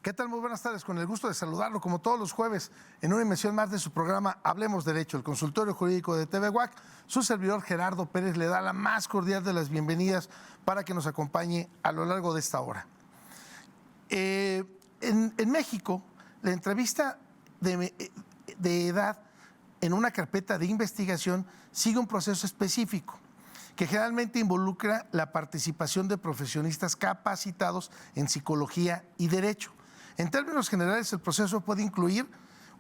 ¿Qué tal? Muy buenas tardes, con el gusto de saludarlo como todos los jueves en una emisión más de su programa Hablemos Derecho, el consultorio jurídico de TV WAC. Su servidor Gerardo Pérez le da la más cordial de las bienvenidas para que nos acompañe a lo largo de esta hora. En México, la entrevista de edad en una carpeta de investigación sigue un proceso específico que generalmente involucra la participación de profesionistas capacitados en psicología y derecho. En términos generales, el proceso puede incluir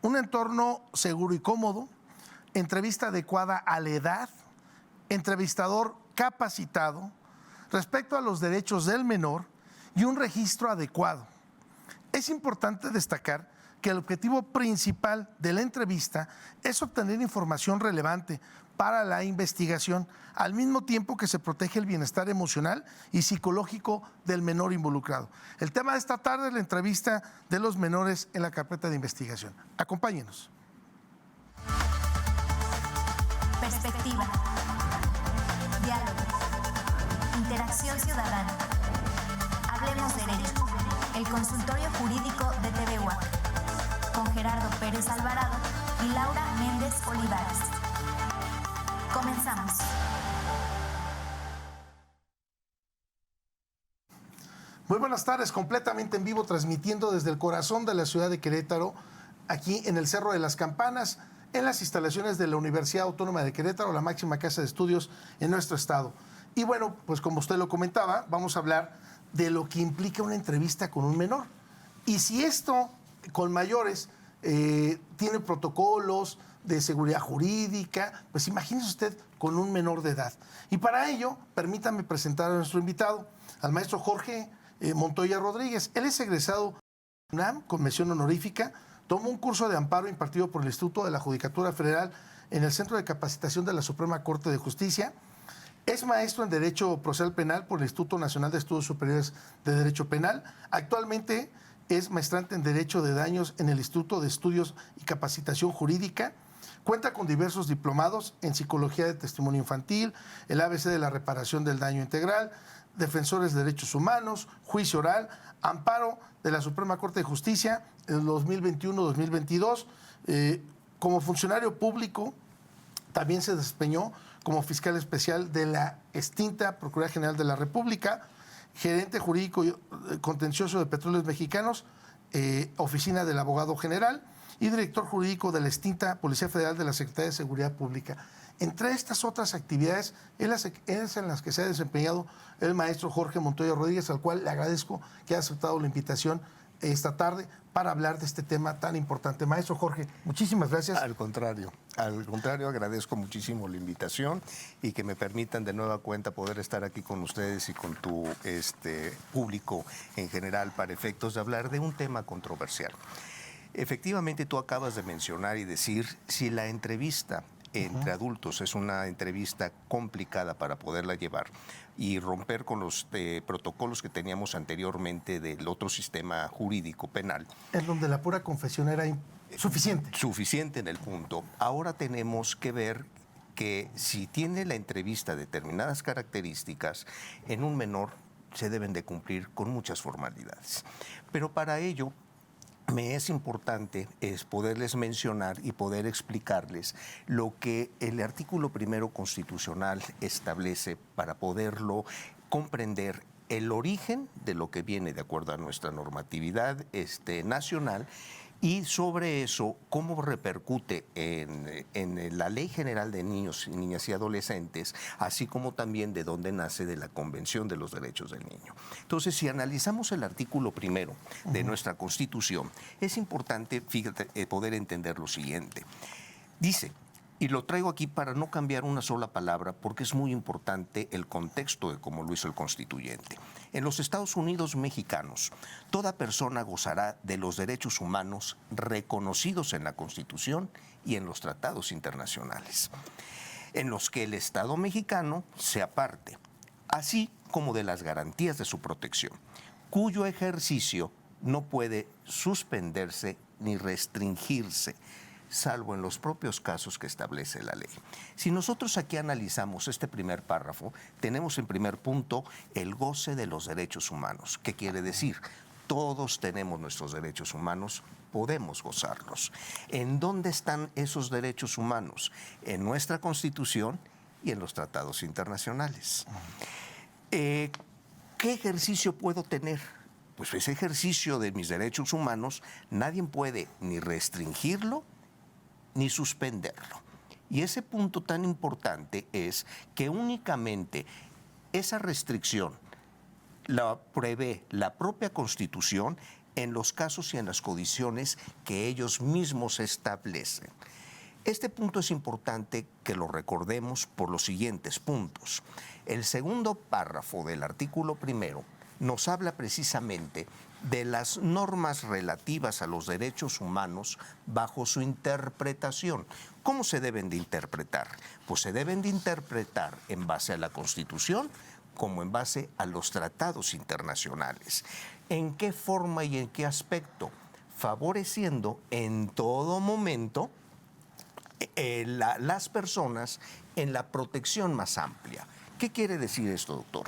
un entorno seguro y cómodo, entrevista adecuada a la edad, entrevistador capacitado, respecto a los derechos del menor y un registro adecuado. Es importante destacar que el objetivo principal de la entrevista es obtener información relevante para la investigación, al mismo tiempo que se protege el bienestar emocional y psicológico del menor involucrado. El tema de esta tarde es la entrevista de los menores en la carpeta de investigación. Acompáñenos. Perspectiva, diálogo, interacción ciudadana. Hablemos Derecho, el consultorio jurídico de TV WAC, con Gerardo Pérez Alvarado y Laura Méndez Olivares. Comenzamos. Muy buenas tardes, completamente en vivo, transmitiendo desde el corazón de la ciudad de Querétaro, aquí en el Cerro de las Campanas, en las instalaciones de la Universidad Autónoma de Querétaro, la máxima casa de estudios en nuestro estado. Y bueno, pues como usted lo comentaba, vamos a hablar de lo que implica una entrevista con un menor. Y si esto con mayores tiene protocolos de seguridad jurídica, pues imagínese usted con un menor de edad. Y para ello, permítame presentar a nuestro invitado, al maestro Jorge Montoya Rodríguez. Él es egresado de UNAM con mención honorífica, tomó un curso de amparo impartido por el Instituto de la Judicatura Federal en el Centro de Capacitación de la Suprema Corte de Justicia. Es maestro en Derecho Procesal Penal por el Instituto Nacional de Estudios Superiores de Derecho Penal. Actualmente es maestrante en Derecho de Daños en el Instituto de Estudios y Capacitación Jurídica. Cuenta con diversos diplomados en Psicología de Testimonio Infantil, el ABC de la Reparación del Daño Integral, Defensores de Derechos Humanos, Juicio Oral, Amparo de la Suprema Corte de Justicia en 2021-2022. Como funcionario público, también se desempeñó como fiscal especial de la extinta Procuraduría General de la República, gerente jurídico contencioso de Petróleos Mexicanos, oficina del abogado general, y director jurídico de la extinta Policía Federal de la Secretaría de Seguridad Pública. Entre estas otras actividades es en las que se ha desempeñado el maestro Jorge Montoya Rodríguez, al cual le agradezco que haya aceptado la invitación esta tarde para hablar de este tema tan importante. Maestro Jorge, muchísimas gracias. Al contrario, agradezco muchísimo la invitación y que me permitan de nueva cuenta poder estar aquí con ustedes y con tu público en general para efectos de hablar de un tema controversial. Efectivamente, tú acabas de mencionar y decir, si la entrevista entre adultos es una entrevista complicada para poderla llevar y romper con los protocolos que teníamos anteriormente del otro sistema jurídico penal. En donde la pura confesión era suficiente. Suficiente en el punto. Ahora tenemos que ver que si tiene la entrevista determinadas características, en un menor se deben de cumplir con muchas formalidades. Pero para ello me es importante poderles mencionar y poder explicarles lo que el artículo primero constitucional establece para poderlo comprender el origen de lo que viene de acuerdo a nuestra normatividad nacional y sobre eso cómo repercute en la Ley General de Niños, Niñas y Adolescentes, así como también de dónde nace de la Convención de los Derechos del Niño. Entonces, si analizamos el artículo primero de nuestra Constitución, es importante, fíjate, poder entender lo siguiente. Dice, y lo traigo aquí para no cambiar una sola palabra porque es muy importante el contexto de cómo lo hizo el constituyente. En los Estados Unidos mexicanos, toda persona gozará de los derechos humanos reconocidos en la Constitución y en los tratados internacionales, en los que el Estado mexicano se aparte, así como de las garantías de su protección, cuyo ejercicio no puede suspenderse ni restringirse, salvo en los propios casos que establece la ley. Si nosotros aquí analizamos este primer párrafo, tenemos en primer punto el goce de los derechos humanos. ¿Qué quiere decir? todos tenemos nuestros derechos humanos, podemos gozarlos. ¿En dónde están esos derechos humanos? En nuestra Constitución y en los tratados internacionales. ¿Qué ejercicio puedo tener? Pues ese ejercicio de mis derechos humanos nadie puede ni restringirlo ni suspenderlo. Y ese punto tan importante es que únicamente esa restricción la prevé la propia Constitución en los casos y en las condiciones que ellos mismos establecen. Este punto es importante que lo recordemos por los siguientes puntos. El segundo párrafo del artículo primero nos habla precisamente de las normas relativas a los derechos humanos bajo su interpretación. ¿Cómo se deben de interpretar? Pues se deben de interpretar en base a la Constitución como en base a los tratados internacionales. ¿En qué forma y en qué aspecto? Favoreciendo en todo momento las personas en la protección más amplia. ¿Qué quiere decir esto, doctor?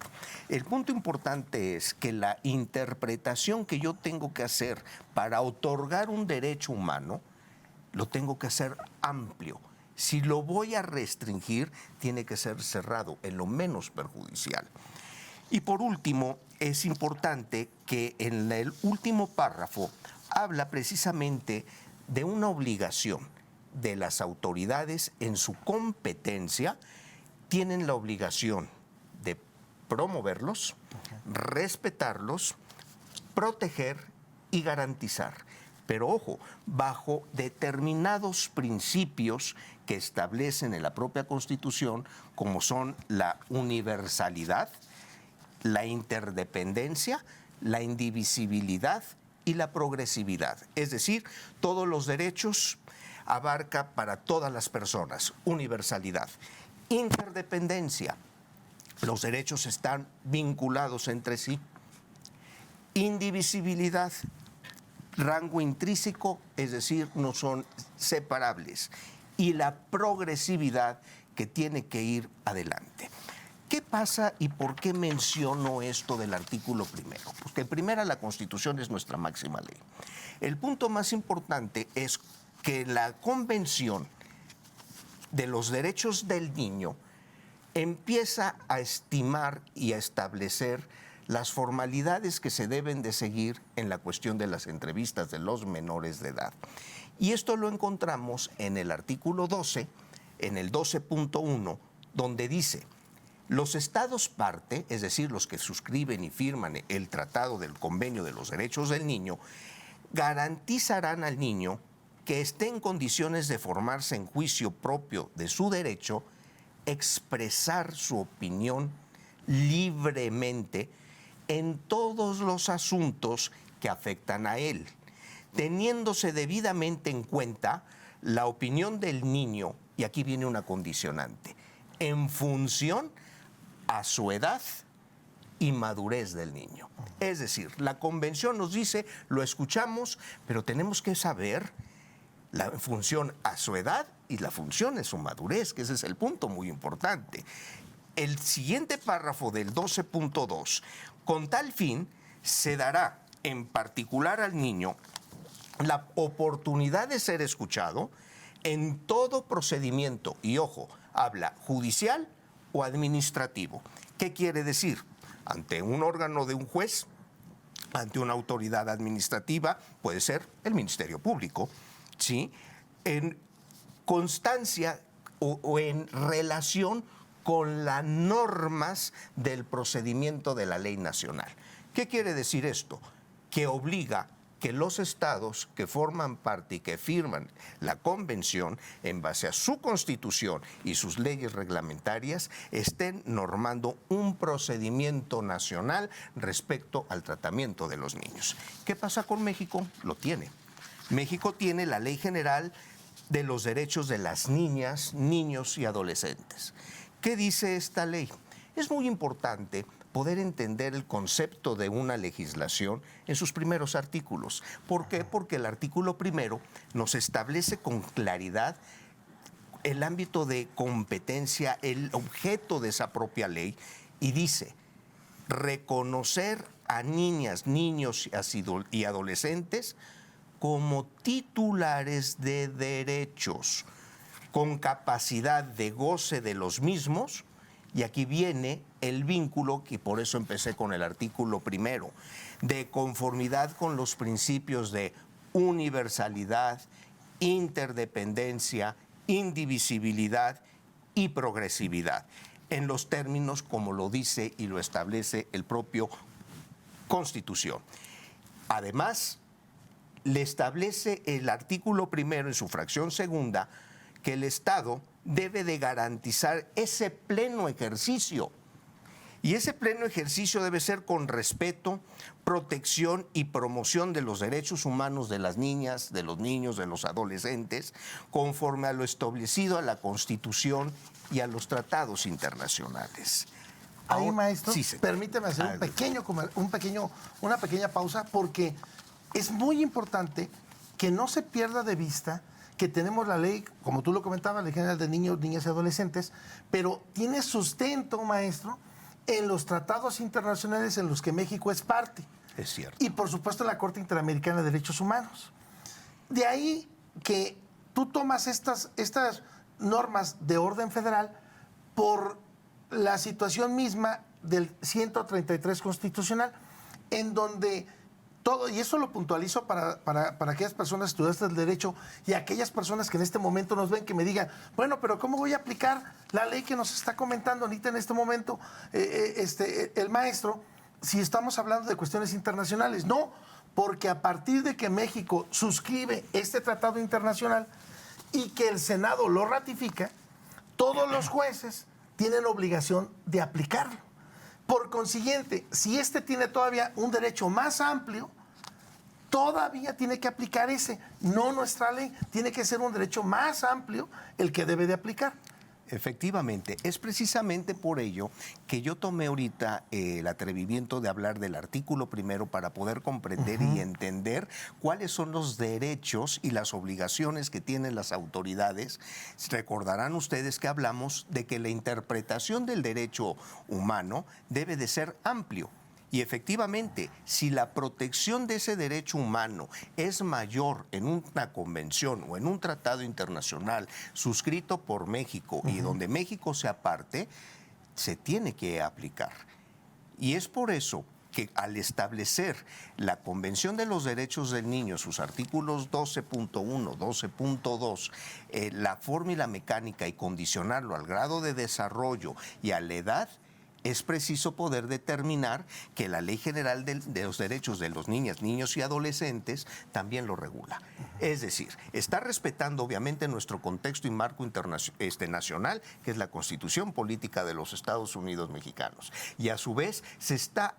El punto importante es que la interpretación que yo tengo que hacer para otorgar un derecho humano, lo tengo que hacer amplio. Si lo voy a restringir, tiene que ser cerrado, en lo menos perjudicial. Y por último, es importante que en el último párrafo habla precisamente de una obligación de las autoridades en su competencia. Tienen la obligación de promoverlos, respetarlos, proteger y garantizar. Pero ojo, bajo determinados principios que establecen en la propia Constitución, como son la universalidad, la interdependencia, la indivisibilidad y la progresividad. Es decir, todos los derechos abarca para todas las personas. Universalidad. Interdependencia. Los derechos están vinculados entre sí. Indivisibilidad. Rango intrínseco, es decir, no son separables. Y la progresividad, que tiene que ir adelante. ¿Qué pasa y por qué menciono esto del artículo primero? Porque en primera, la Constitución es nuestra máxima ley. El punto más importante es que la Convención de los Derechos del Niño empieza a estimar y a establecer las formalidades que se deben de seguir en la cuestión de las entrevistas de los menores de edad. Y esto lo encontramos en el artículo 12, en el 12.1, donde dice: los estados parte, es decir, los que suscriben y firman el Tratado del Convenio de los Derechos del Niño, garantizarán al niño que esté en condiciones de formarse en juicio propio de su derecho, expresar su opinión libremente en todos los asuntos que afectan a él, teniéndose debidamente en cuenta la opinión del niño, y aquí viene una condicionante, en función a su edad y madurez del niño. Es decir, la Convención nos dice, lo escuchamos, pero tenemos que saber la función a su edad y la función de su madurez, que ese es el punto muy importante. El siguiente párrafo del 12.2, con tal fin, se dará en particular al niño la oportunidad de ser escuchado en todo procedimiento, y ojo, habla judicial o administrativo. ¿Qué quiere decir? Ante un órgano de un juez, ante una autoridad administrativa, puede ser el Ministerio Público, ¿sí? En constancia o en relación con las normas del procedimiento de la ley nacional. ¿Qué quiere decir esto? Que obliga que los estados que forman parte y que firman la Convención, en base a su Constitución y sus leyes reglamentarias, estén normando un procedimiento nacional respecto al tratamiento de los niños. ¿Qué pasa con México? Lo tiene. México tiene la Ley General de los Derechos de las Niñas, Niños y Adolescentes. ¿Qué dice esta ley? Es muy importante poder entender el concepto de una legislación en sus primeros artículos. ¿Por qué? Porque el artículo primero nos establece con claridad el ámbito de competencia, el objeto de esa propia ley, y dice: reconocer a niñas, niños y adolescentes como titulares de derechos, con capacidad de goce de los mismos, y aquí viene el vínculo, que por eso empecé con el artículo primero, de conformidad con los principios de universalidad, interdependencia, indivisibilidad y progresividad, en los términos como lo dice y lo establece el propio Constitución. Además, le establece el artículo primero en su fracción segunda que el Estado debe de garantizar ese pleno ejercicio. Y ese pleno ejercicio debe ser con respeto, protección y promoción de los derechos humanos de las niñas, de los niños, de los adolescentes, conforme a lo establecido a la Constitución y a los tratados internacionales. Ahí, Ahora, maestro, sí, señor. permíteme hacer una pequeña pausa, porque es muy importante que no se pierda de vista que tenemos la ley, como tú lo comentabas, la Ley General de Niños, Niñas y Adolescentes, pero tiene sustento, maestro, en los tratados internacionales en los que México es parte. Es cierto. Y por supuesto en la Corte Interamericana de Derechos Humanos. De ahí que tú tomas estas normas de orden federal por la situación misma del 133 constitucional, en donde todo, y eso lo puntualizo para aquellas personas estudiantes del derecho y aquellas personas que en este momento nos ven, que me digan, bueno, pero ¿cómo voy a aplicar la ley que nos está comentando ahorita en este momento el maestro si estamos hablando de cuestiones internacionales? No, porque a partir de que México suscribe este tratado internacional y que el Senado lo ratifica, todos los jueces tienen obligación de aplicarlo. Por consiguiente, si este tiene todavía un derecho más amplio, todavía tiene que aplicar ese, no nuestra ley. Tiene que ser un derecho más amplio el que debe de aplicar. Efectivamente, es precisamente por ello que yo tomé ahorita el atrevimiento de hablar del artículo primero para poder comprender y entender cuáles son los derechos y las obligaciones que tienen las autoridades. Recordarán ustedes que hablamos de que la interpretación del derecho humano debe de ser amplio. Y efectivamente, si la protección de ese derecho humano es mayor en una convención o en un tratado internacional suscrito por México y donde México sea parte, se tiene que aplicar. Y es por eso que al establecer la Convención de los Derechos del Niño, sus artículos 12.1, 12.2, la forma y la mecánica y condicionarlo al grado de desarrollo y a la edad, es preciso poder determinar que la Ley General de los Derechos de los Niñas, Niños y Adolescentes también lo regula. Es decir, está respetando obviamente nuestro contexto y marco nacional, que es la Constitución Política de los Estados Unidos Mexicanos. Y a su vez se está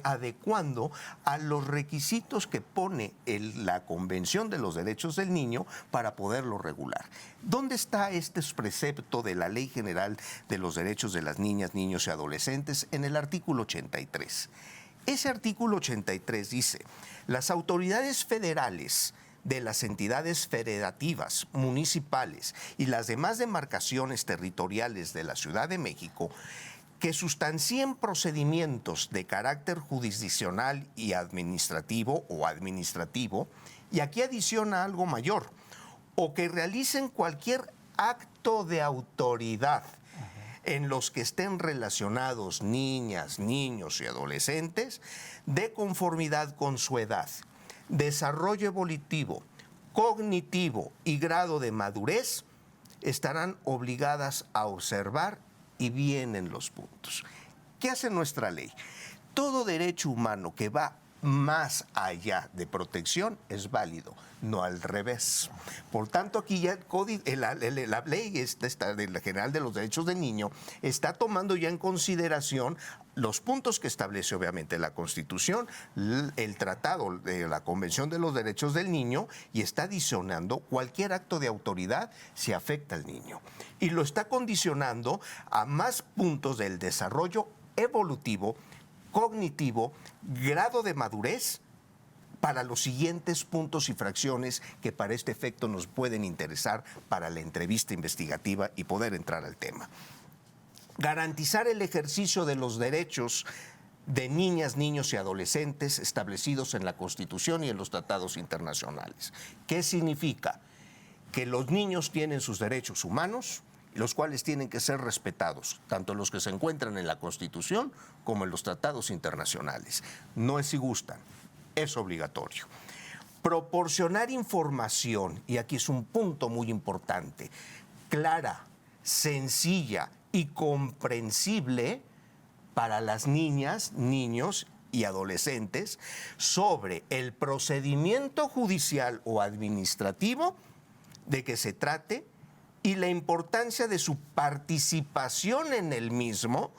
adecuando a los requisitos que pone la Convención de los Derechos del Niño para poderlo regular. ¿Dónde está este precepto de la Ley General de los Derechos de las Niñas, Niños y Adolescentes? En el artículo 83. Ese artículo 83 dice: las autoridades federales de las entidades federativas, municipales y las demás demarcaciones territoriales de la Ciudad de México que sustancien procedimientos de carácter jurisdiccional y administrativo y aquí adiciona algo mayor, o que realicen cualquier acto de autoridad en los que estén relacionados niñas, niños y adolescentes de conformidad con su edad, desarrollo evolutivo, cognitivo y grado de madurez, estarán obligadas a observar. Y vienen los puntos. ¿Qué hace nuestra ley? Todo derecho humano que va más allá de protección es válido, no al revés. Por tanto, aquí ya la ley de la General de los Derechos del Niño está tomando ya en consideración los puntos que establece obviamente la Constitución, el Tratado de la Convención de los Derechos del Niño, y está adicionando cualquier acto de autoridad si afecta al niño. Y lo está condicionando a más puntos del desarrollo evolutivo, cognitivo, grado de madurez, para los siguientes puntos y fracciones que para este efecto nos pueden interesar para la entrevista investigativa y poder entrar al tema. Garantizar el ejercicio de los derechos de niñas, niños y adolescentes establecidos en la Constitución y en los tratados internacionales. ¿Qué significa? Que los niños tienen sus derechos humanos, los cuales tienen que ser respetados, tanto los que se encuentran en la Constitución como en los tratados internacionales. No es si gustan, es obligatorio. Proporcionar información, y aquí es un punto muy importante, clara, sencilla y comprensible para las niñas, niños y adolescentes sobre el procedimiento judicial o administrativo de que se trate y la importancia de su participación en el mismo,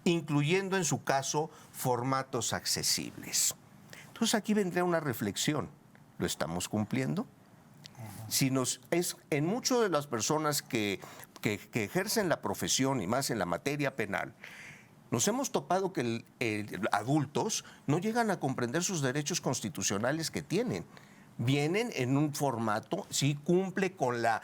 incluyendo en su caso formatos accesibles. Entonces aquí vendría una reflexión. ¿Lo estamos cumpliendo? Si en muchas de las personas que ejercen la profesión y más en la materia penal, nos hemos topado que adultos no llegan a comprender sus derechos constitucionales que tienen. Vienen en un formato, sí cumple con la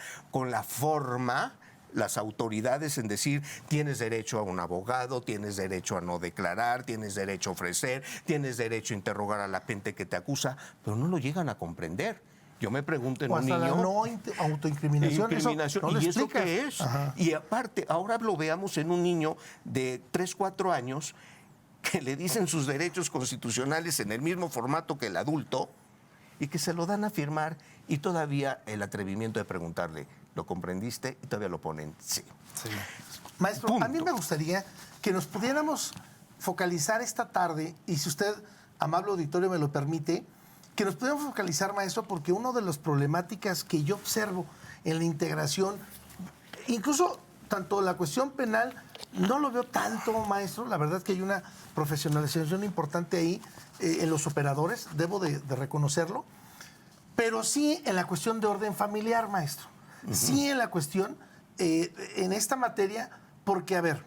forma, las autoridades en decir, tienes derecho a un abogado, tienes derecho a no declarar, tienes derecho a ofrecer, tienes derecho a interrogar a la gente que te acusa, pero no lo llegan a comprender. Yo me pregunto en O un hasta niño... la no autoincriminación. Incriminación, Eso no ¿y lo eso explicas. qué es? Ajá. Y aparte, ahora lo veamos en un niño de 3, 4 años que le dicen sus derechos constitucionales en el mismo formato que el adulto y que se lo dan a firmar y todavía el atrevimiento de preguntarle, ¿lo comprendiste? Y todavía lo ponen sí. Maestro, Punto. a mí me gustaría que nos pudiéramos focalizar esta tarde, y si usted, amable auditorio, me lo permite, que nos pudiéramos focalizar, maestro, porque una de las problemáticas que yo observo en la integración, incluso tanto la cuestión penal, no lo veo tanto, maestro, la verdad es que hay una profesionalización importante ahí en los operadores, debo de reconocerlo, pero sí en la cuestión de orden familiar, maestro, sí en la cuestión, en esta materia, porque, a ver,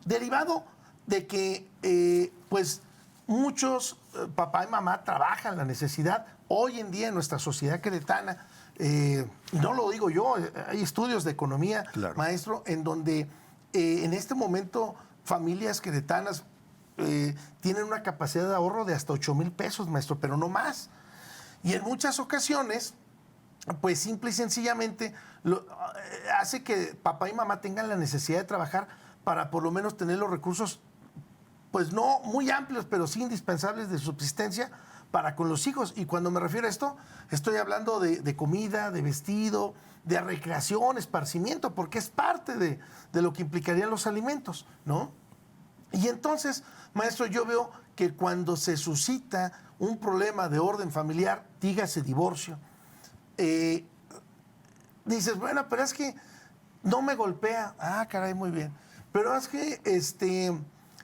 derivado de que, pues, muchos papá y mamá trabajan la necesidad hoy en día en nuestra sociedad queretana. No lo digo yo, hay estudios de economía, claro, maestro, en donde en este momento familias queretanas tienen una capacidad de ahorro de hasta 8,000 pesos, maestro, pero no más. Y en muchas ocasiones, pues simple y sencillamente hace que papá y mamá tengan la necesidad de trabajar para por lo menos tener los recursos, pues no muy amplios, pero sí indispensables de subsistencia para con los hijos. Y cuando me refiero a esto, estoy hablando de comida, de vestido, de recreación, esparcimiento, porque es parte de lo que implicarían los alimentos, ¿no? Y entonces, maestro, yo veo que cuando se suscita un problema de orden familiar, dígase divorcio, dices, bueno, pero es que no me golpea. Ah, caray, muy bien. Pero es que,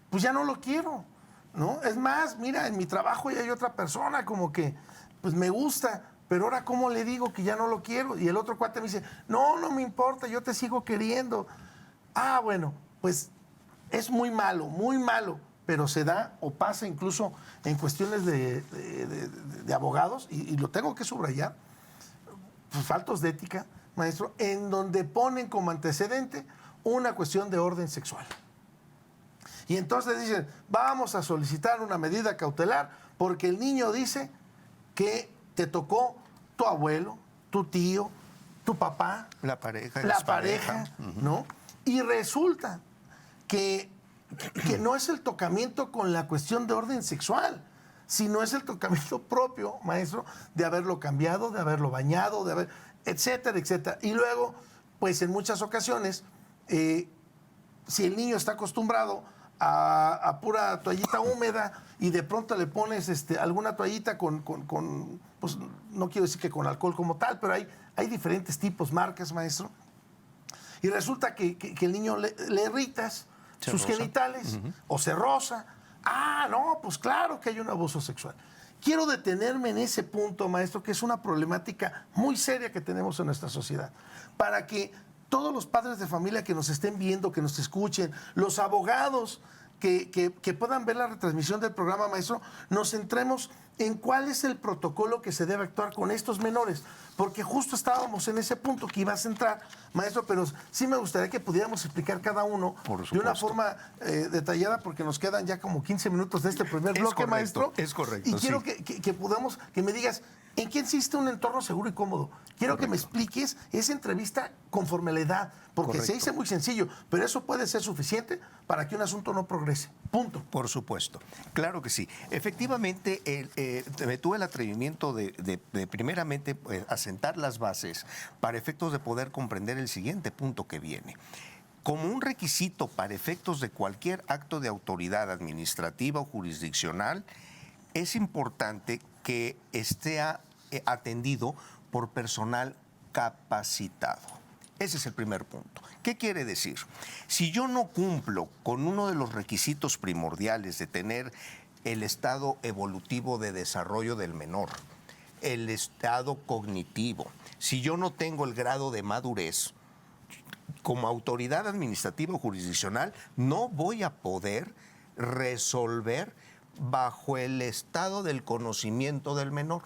pues ya no lo quiero, ¿no? Es más, mira, en mi trabajo ya hay otra persona como que, pues me gusta, pero ahora ¿cómo le digo que ya no lo quiero? Y el otro cuate me dice, no me importa, yo te sigo queriendo. Ah, bueno, pues es muy malo, pero se da o pasa incluso en cuestiones de abogados, y lo tengo que subrayar, pues faltos de ética, maestro, en donde ponen como antecedente una cuestión de orden sexual. Y entonces dicen, vamos a solicitar una medida cautelar porque el niño dice que te tocó tu abuelo, tu tío, tu papá, la pareja, la pareja, ¿no? Y resulta que no es el tocamiento con la cuestión de orden sexual, sino es el tocamiento propio, maestro, de haberlo cambiado, de haberlo bañado, etcétera, etcétera. Y luego, pues en muchas ocasiones, si el niño está acostumbrado a pura toallita húmeda y de pronto le pones alguna toallita con, pues no quiero decir que con alcohol como tal, pero hay diferentes tipos, marcas, maestro. Y resulta que el niño le irritas sus genitales o se roza. Ah, no, pues claro que hay un abuso sexual. Quiero detenerme en ese punto, maestro, que es una problemática muy seria que tenemos en nuestra sociedad, para que todos los padres de familia que nos estén viendo, que nos escuchen, los abogados que puedan ver la retransmisión del programa, maestro, nos centremos en cuál es el protocolo que se debe actuar con estos menores, porque justo estábamos en ese punto que iba a centrar, maestro, pero sí me gustaría que pudiéramos explicar cada uno de una forma detallada, porque nos quedan ya como 15 minutos de este primer bloque, maestro. Es correcto. Y quiero que podamos, que me digas, ¿en qué existe un entorno seguro y cómodo? Quiero que me expliques esa entrevista conforme a la edad, porque se dice muy sencillo, pero eso puede ser suficiente para que un asunto no progrese. Punto. Por supuesto. Claro que sí. Efectivamente, me tuve el atrevimiento de primeramente asentar las bases para efectos de poder comprender el siguiente punto que viene. Como un requisito para efectos de cualquier acto de autoridad administrativa o jurisdiccional, es importante que esté atendido por personal capacitado. Ese es el primer punto. ¿Qué quiere decir? Si yo no cumplo con uno de los requisitos primordiales de tener el estado evolutivo de desarrollo del menor, el estado cognitivo, si yo no tengo el grado de madurez, como autoridad administrativa o jurisdiccional, no voy a poder resolver bajo el estado del conocimiento del menor.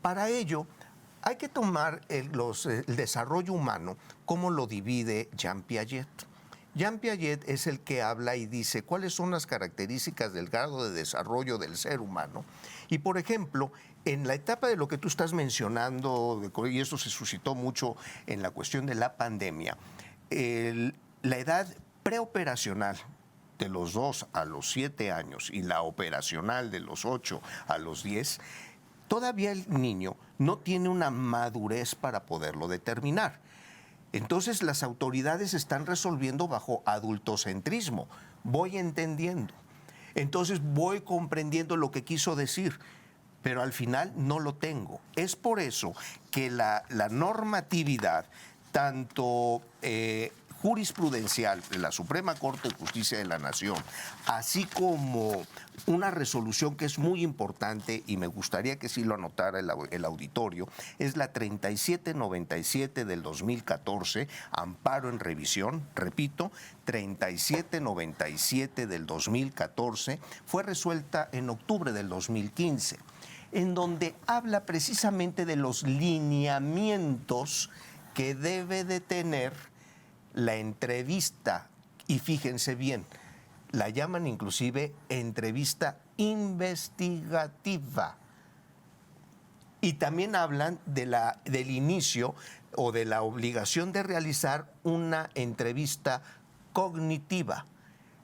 Para ello, hay que tomar el desarrollo humano como lo divide Jean Piaget. Jean Piaget es el que habla y dice cuáles son las características del grado de desarrollo del ser humano. Y, por ejemplo, en la etapa de lo que tú estás mencionando, y eso se suscitó mucho en la cuestión de la pandemia, la edad preoperacional de los 2 a los 7 años y la operacional de los 8 a los 10, todavía el niño no tiene una madurez para poderlo determinar. Entonces las autoridades están resolviendo bajo adultocentrismo. Voy entendiendo. Entonces voy comprendiendo lo que quiso decir, pero al final no lo tengo. Es por eso que la normatividad, tanto jurisprudencial de la Suprema Corte de Justicia de la Nación, así como una resolución que es muy importante y me gustaría que sí lo anotara el auditorio, es la 3797 del 2014, amparo en revisión, repito, 3797 del 2014, fue resuelta en octubre del 2015, en donde habla precisamente de los lineamientos que debe de tener la entrevista, y fíjense bien, la llaman inclusive entrevista investigativa. Y también hablan del inicio o de la obligación de realizar una entrevista cognitiva.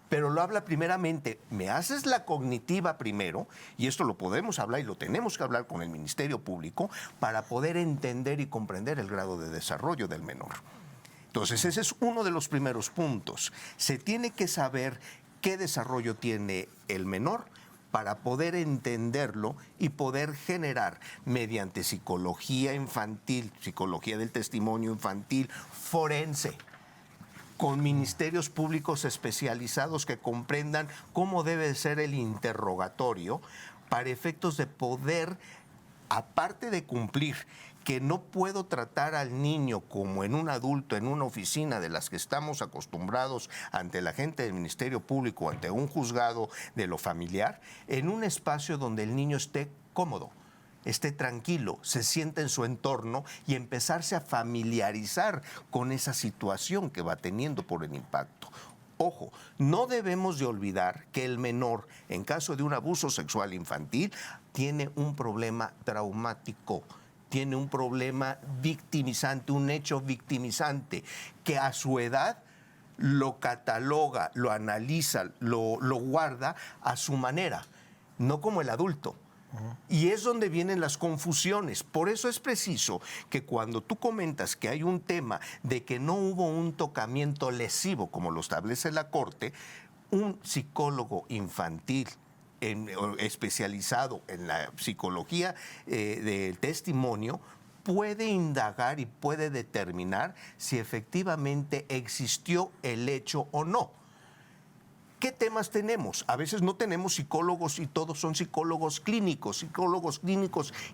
Pero lo habla primeramente, me haces la cognitiva primero, y esto lo podemos hablar y lo tenemos que hablar con el Ministerio Público para poder entender y comprender el grado de desarrollo del menor. Entonces, ese es uno de los primeros puntos. Se tiene que saber qué desarrollo tiene el menor para poder entenderlo y poder generar mediante psicología infantil, psicología del testimonio infantil, forense, con ministerios públicos especializados que comprendan cómo debe ser el interrogatorio para efectos de poder, aparte de cumplir, que no puedo tratar al niño como en un adulto, en una oficina de las que estamos acostumbrados ante la gente del Ministerio Público, ante un juzgado de lo familiar, en un espacio donde el niño esté cómodo, esté tranquilo, se sienta en su entorno y empezarse a familiarizar con esa situación que va teniendo por el impacto. Ojo, no debemos de olvidar que el menor, en caso de un abuso sexual infantil, tiene un problema traumático, tiene un problema victimizante, un hecho victimizante, que a su edad lo cataloga, lo analiza, lo guarda a su manera, no como el adulto. Y es donde vienen las confusiones. Por eso es preciso que cuando tú comentas que hay un tema de que no hubo un tocamiento lesivo, como lo establece la Corte, un psicólogo infantil especializado en la psicología del testimonio puede indagar y puede determinar si efectivamente existió el hecho o no. ¿Qué temas tenemos? A veces no tenemos psicólogos y todos son psicólogos clínicos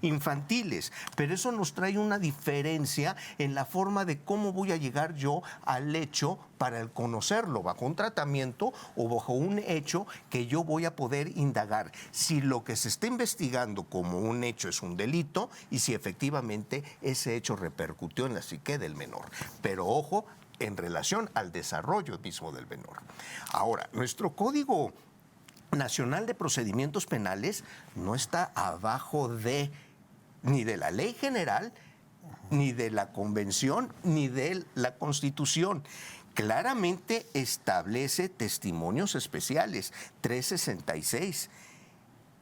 infantiles, pero eso nos trae una diferencia en la forma de cómo voy a llegar yo al hecho para el conocerlo, bajo un tratamiento o bajo un hecho que yo voy a poder indagar si lo que se está investigando como un hecho es un delito y si efectivamente ese hecho repercutió en la psique del menor. Pero ojo, en relación al desarrollo mismo del menor. Ahora, nuestro Código Nacional de Procedimientos Penales no está abajo ni de la ley general, ni de la Convención, ni de la Constitución. Claramente establece testimonios especiales, 366.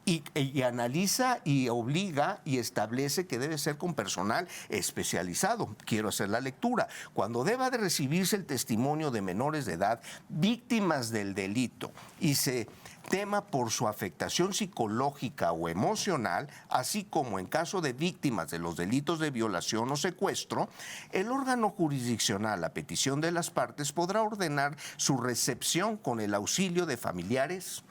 Y analiza y obliga y establece que debe ser con personal especializado. Quiero hacer la lectura. Cuando deba de recibirse el testimonio de menores de edad víctimas del delito y se tema por su afectación psicológica o emocional, así como en caso de víctimas de los delitos de violación o secuestro, el órgano jurisdiccional, a petición de las partes, podrá ordenar su recepción con el auxilio de familiares,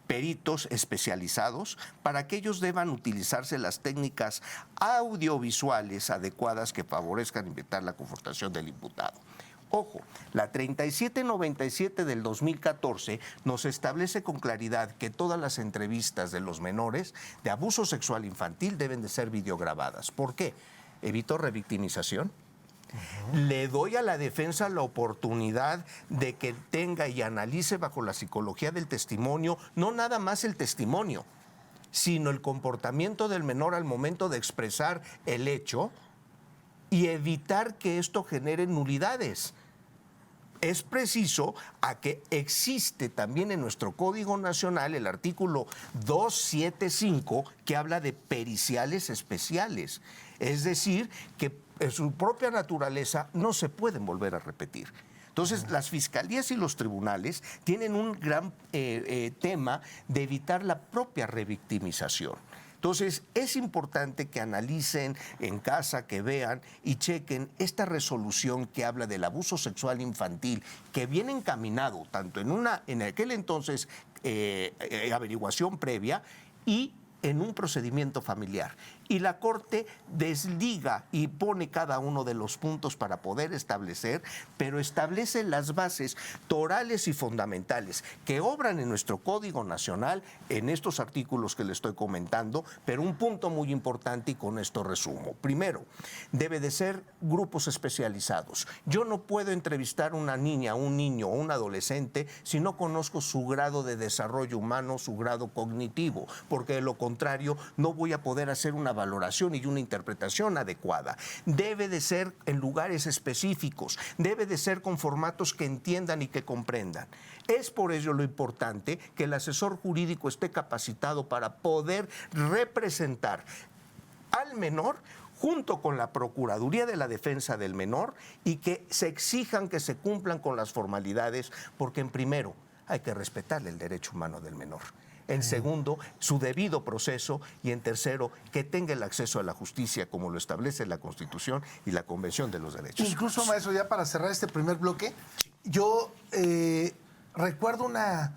peritos especializados, para que ellos deban utilizarse las técnicas audiovisuales adecuadas que favorezcan evitar la confrontación del imputado. Ojo, la 3797 del 2014 nos establece con claridad que todas las entrevistas de los menores de abuso sexual infantil deben de ser videograbadas. ¿Por qué? ¿Evito revictimización? Le doy a la defensa la oportunidad de que tenga y analice bajo la psicología del testimonio, no nada más el testimonio, sino el comportamiento del menor al momento de expresar el hecho y evitar que esto genere nulidades. Es preciso a que existe también en nuestro Código Nacional el artículo 275 que habla de periciales especiales, es decir, que en su propia naturaleza no se pueden volver a repetir. Entonces, las fiscalías y los tribunales tienen un gran tema de evitar la propia revictimización. Entonces, es importante que analicen en casa, que vean y chequen esta resolución que habla del abuso sexual infantil, que viene encaminado tanto en aquel entonces averiguación previa y en un procedimiento familiar. Y la Corte desliga y pone cada uno de los puntos para poder establecer, pero establece las bases torales y fundamentales que obran en nuestro Código Nacional en estos artículos que le estoy comentando, pero un punto muy importante y con esto resumo. Primero, debe de ser grupos especializados. Yo no puedo entrevistar a una niña, un niño o un adolescente si no conozco su grado de desarrollo humano, su grado cognitivo, porque de lo contrario no voy a poder hacer una valoración y una interpretación adecuada. Debe de ser en lugares específicos, debe de ser con formatos que entiendan y que comprendan. Es por ello lo importante que el asesor jurídico esté capacitado para poder representar al menor junto con la Procuraduría de la Defensa del Menor y que se exijan que se cumplan con las formalidades, porque en primero hay que respetarle el derecho humano del menor. En segundo, su debido proceso y en tercero, que tenga el acceso a la justicia como lo establece la Constitución y la Convención de los Derechos Humanos. Incluso, maestro, ya para cerrar este primer bloque, yo recuerdo una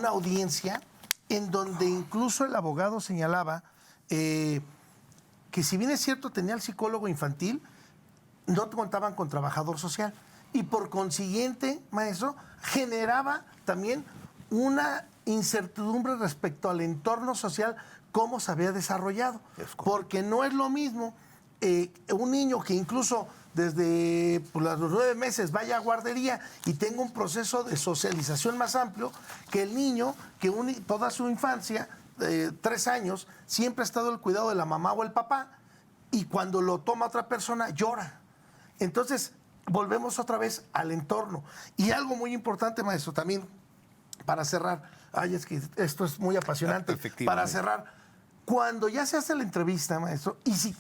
audiencia en donde incluso el abogado señalaba que si bien es cierto tenía el psicólogo infantil, no contaban con trabajador social y por consiguiente, maestro, generaba también una incertidumbre respecto al entorno social, cómo se había desarrollado. Porque no es lo mismo un niño que incluso desde los 9 meses vaya a guardería y tenga un proceso de socialización más amplio que el niño que toda su infancia, 3 años, siempre ha estado el cuidado de la mamá o el papá y cuando lo toma otra persona llora. Entonces, volvemos otra vez al entorno. Y algo muy importante, maestro, también para cerrar, es que esto es muy apasionante. Para cerrar, cuando ya se hace la entrevista, maestro, y si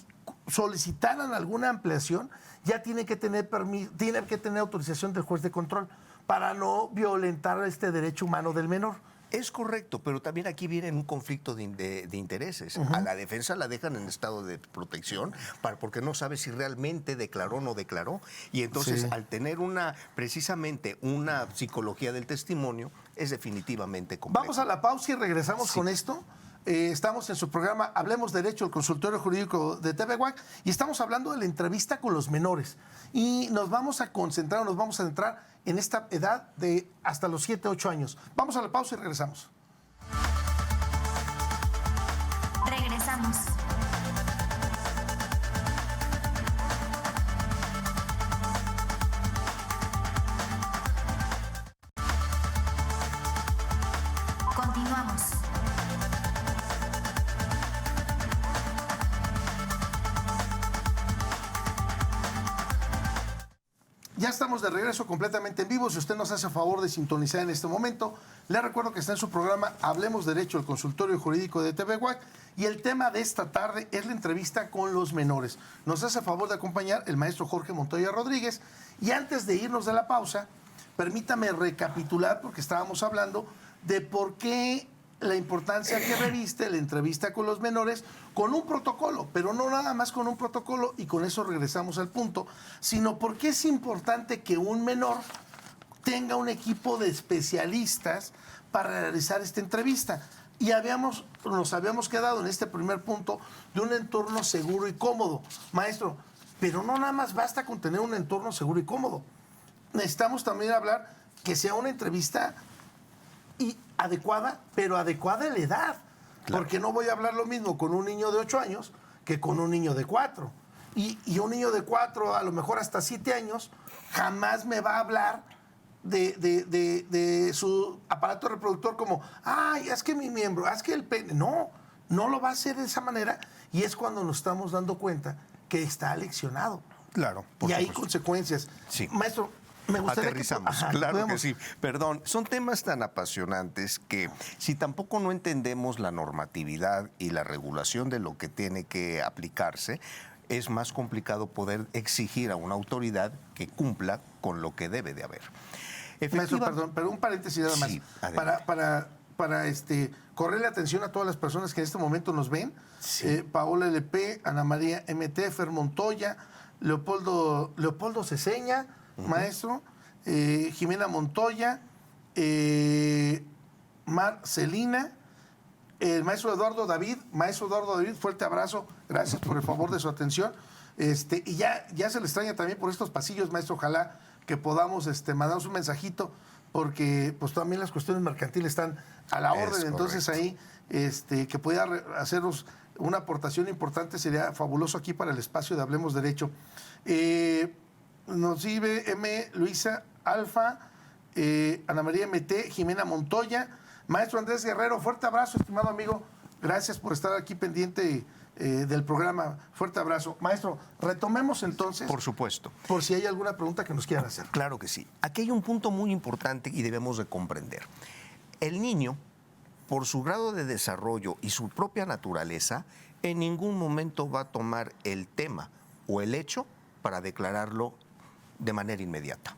solicitaran alguna ampliación, ya tiene que tener autorización del juez de control para no violentar este derecho humano del menor. Es correcto, pero también aquí viene un conflicto de intereses. A la defensa la dejan en estado de protección porque no sabe si realmente declaró o no declaró. Y entonces, Sí. al tener precisamente una psicología del testimonio, es definitivamente complejo. Vamos a la pausa y regresamos con esto. Estamos en su programa Hablemos Derecho, el consultorio jurídico de TV WAC, y estamos hablando de la entrevista con los menores. Y nos vamos a concentrar, nos vamos a centrar en esta edad de hasta los 7, 8 años. Vamos a la pausa y regresamos. Regresamos. Continuamos. Ya estamos de regreso completamente en vivo. Si usted nos hace favor de sintonizar en este momento, le recuerdo que está en su programa Hablemos Derecho, el consultorio jurídico de TV WAC, y el tema de esta tarde es la entrevista con los menores. Nos hace favor de acompañar el maestro Jorge Montoya Rodríguez. Y antes de irnos de la pausa, permítame recapitular, porque estábamos hablando de por qué la importancia que reviste la entrevista con los menores con un protocolo, pero no nada más con un protocolo, y con eso regresamos al punto, sino porque es importante que un menor tenga un equipo de especialistas para realizar esta entrevista. Y nos habíamos quedado en este primer punto de un entorno seguro y cómodo. Maestro, pero no nada más basta con tener un entorno seguro y cómodo. Necesitamos también hablar que sea una entrevista adecuada, pero adecuada a la edad. Claro. Porque no voy a hablar lo mismo con un niño de 8 años que con un niño de 4. Y un niño de 4, a lo mejor hasta 7 años, jamás me va a hablar de su aparato reproductor como, ay, es que mi miembro, es que el pene. No, no lo va a hacer de esa manera, y es cuando nos estamos dando cuenta que está aleccionado. Claro. Y hay consecuencias. Sí. Maestro, me gustaría aterrizamos, claro que sí. Perdón, son temas tan apasionantes que si tampoco no entendemos la normatividad y la regulación de lo que tiene que aplicarse, es más complicado poder exigir a una autoridad que cumpla con lo que debe de haber. Maestro, perdón, pero un paréntesis nada más. Sí, para correrle atención a todas las personas que en este momento nos ven. Sí. Paola LP, Ana María MT, Fer Montoya, Leopoldo Ceseña, maestro, Jimena Montoya, Marcelina, el maestro Eduardo David. Maestro Eduardo David, fuerte abrazo, gracias por el favor de su atención. Y ya se le extraña también por estos pasillos, maestro. Ojalá que podamos mandarnos un mensajito, porque pues también las cuestiones mercantiles están a la orden. Entonces ahí que pudiera hacernos una aportación importante sería fabuloso aquí para el espacio de Hablemos Derecho. Nos sigue M. Luisa Alfa, Ana María MT, Jimena Montoya, maestro Andrés Guerrero, fuerte abrazo, estimado amigo, gracias por estar aquí pendiente del programa, fuerte abrazo. Maestro, retomemos entonces. Por supuesto. Por si hay alguna pregunta que nos quieran hacer. Claro que sí. Aquí hay un punto muy importante y debemos de comprender. El niño, por su grado de desarrollo y su propia naturaleza, en ningún momento va a tomar el tema o el hecho para declararlo de manera inmediata.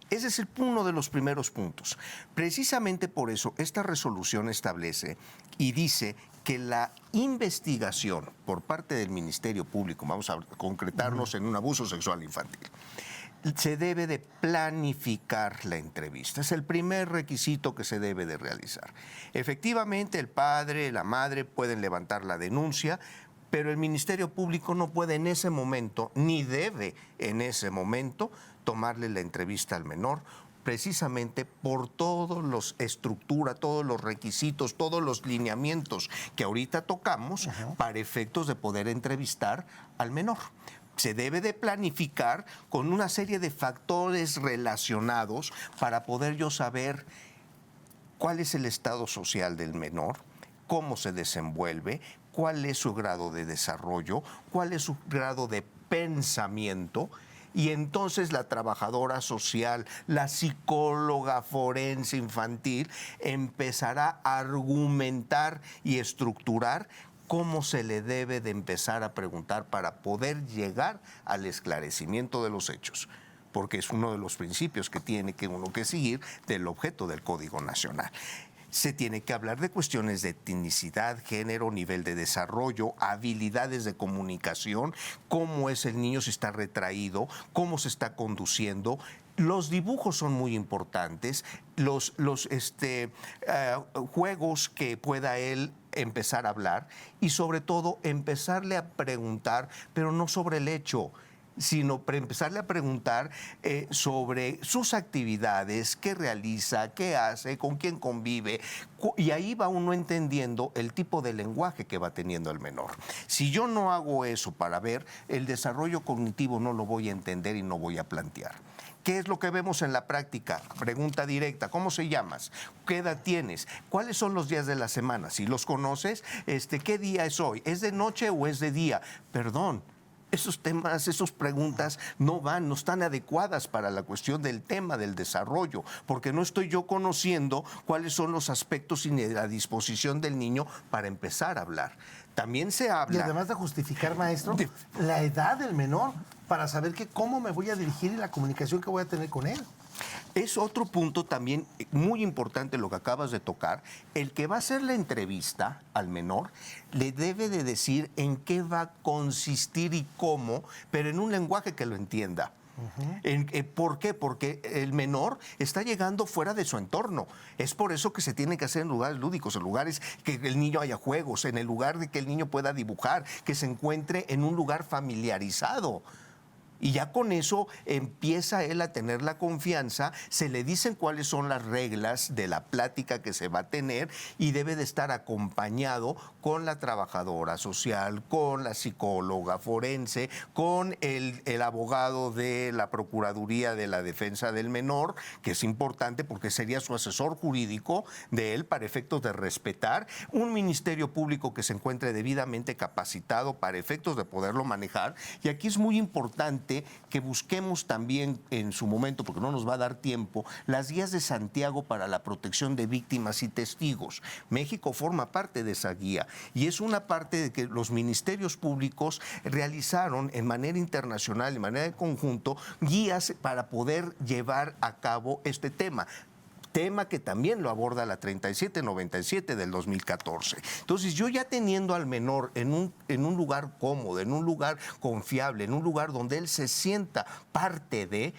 Ese es uno de los primeros puntos. Precisamente por eso esta resolución establece y dice que la investigación por parte del Ministerio Público, vamos a concretarnos en un abuso sexual infantil, se debe de planificar la entrevista. Es el primer requisito que se debe de realizar. Efectivamente, el padre, la madre pueden levantar la denuncia, pero el Ministerio Público no puede en ese momento, ni debe en ese momento, tomarle la entrevista al menor, precisamente por todos los estructura, todos los requisitos, todos los lineamientos que ahorita tocamos para efectos de poder entrevistar al menor. Se debe de planificar con una serie de factores relacionados para poder yo saber cuál es el estado social del menor, cómo se desenvuelve, cuál es su grado de desarrollo, cuál es su grado de pensamiento. Y entonces la trabajadora social, la psicóloga forense infantil, empezará a argumentar y estructurar cómo se le debe de empezar a preguntar para poder llegar al esclarecimiento de los hechos. porque es uno de los principios que tiene que uno que seguir del objeto del Código Nacional. Se tiene que hablar de cuestiones de etnicidad, género, nivel de desarrollo, habilidades de comunicación, cómo es el niño, si está retraído, cómo se está conduciendo. Los dibujos son muy importantes, los juegos que pueda él empezar a hablar y sobre todo empezarle a preguntar, pero no sobre el hecho, sino empezarle a preguntar sobre sus actividades, qué realiza, qué hace, con quién convive, y ahí va uno entendiendo el tipo de lenguaje que va teniendo el menor. Si yo no hago eso para ver, el desarrollo cognitivo no lo voy a entender y no voy a plantear. ¿Qué es lo que vemos en la práctica? Pregunta directa, ¿cómo se llamas? ¿Qué edad tienes? ¿Cuáles son los días de la semana? Si los conoces, ¿qué día es hoy? ¿Es de noche o es de día? Perdón. Esos temas, esas preguntas no están adecuadas para la cuestión del tema del desarrollo, porque no estoy yo conociendo cuáles son los aspectos y la disposición del niño para empezar a hablar. También se habla... Y además de justificar, maestro, la edad del menor para saber cómo me voy a dirigir y la comunicación que voy a tener con él. Es otro punto también muy importante lo que acabas de tocar. El que va a hacer la entrevista al menor le debe de decir en qué va a consistir y cómo, pero en un lenguaje que lo entienda. ¿Por qué? Porque el menor está llegando fuera de su entorno. Es por eso que se tiene que hacer en lugares lúdicos, en lugares que el niño haya juegos, en el lugar de que el niño pueda dibujar, que se encuentre en un lugar familiarizado. Y ya con eso empieza él a tener la confianza, se le dicen cuáles son las reglas de la plática que se va a tener y debe de estar acompañado con la trabajadora social, con la psicóloga forense, con el abogado de la Procuraduría de la Defensa del Menor, que es importante porque sería su asesor jurídico de él para efectos de respetar, un ministerio público que se encuentre debidamente capacitado para efectos de poderlo manejar. Y aquí es muy importante que busquemos también en su momento, porque no nos va a dar tiempo, las guías de Santiago para la protección de víctimas y testigos. México forma parte de esa guía y es una parte de que los ministerios públicos realizaron en manera internacional, en manera de conjunto, guías para poder llevar a cabo este tema que también lo aborda la 3797 del 2014. Entonces, yo ya teniendo al menor en un lugar cómodo, en un lugar confiable, en un lugar donde él se sienta parte de,